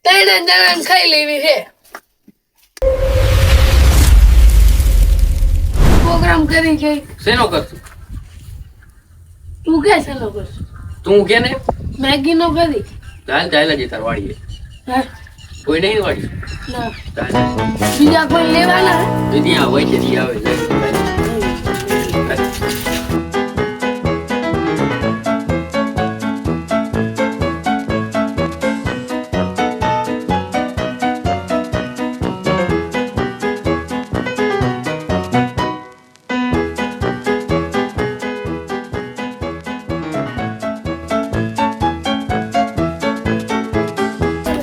તને જણાને ખાઈ લેવી છે પ્રોગ્રામ કરી છે શેનો કરશું તું કે શેનો કરશું તું કે ને મેગી નો કરી ચાલ જ તાર વાડીએ હા કોઈ નહીં વાડી ના ચાલ બીજા કોઈ લેવાના તો ત્યાં હોય છે ત્યાં આવે છે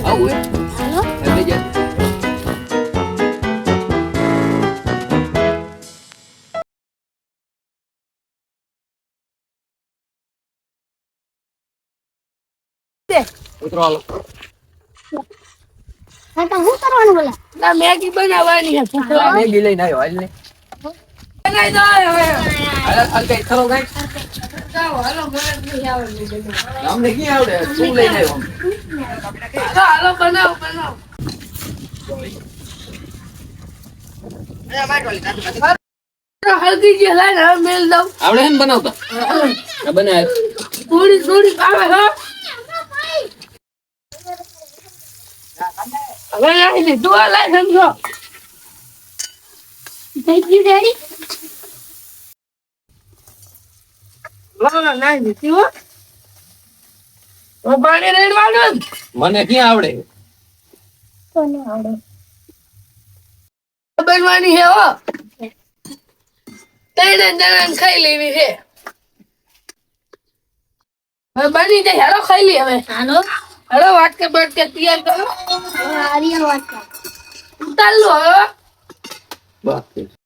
આવું હાલો એટલે જ ઉતરો હાલો કાકા શું કરવાનું બોલા ના મેગી બનાવવાની છે ભૂખ મેગી લઈને આવ્યો હાલ ને બનાવી દો હવે હાલ કઈ ખરો કઈ જાઓ હાલો મને નહીં આવડતું બનાવવું. અમને ક્યાં આવડે શું લઈને આવ્યો હાલો બનાવો હલ્દી જે લાઈને હવે મેલ દઉં આવડે હે ને બનાવતા આ બનાય થોડી આવે હો હવે નાખી દે તું આ લાઈ સમજો થઈ ગયું રેડી નાખી દીધી હો પાણી રેડવાનું મને ક્યાં આવડે બનવાની છે હો તને જણાને ખાઈ લેવી છે હવે બની જાય હેલો ખાઈ લે હવે હાલો હેલો વાટકે બટકે તૈયાર કરો આર્યા વાટકા ઉતાર લો હવે બસ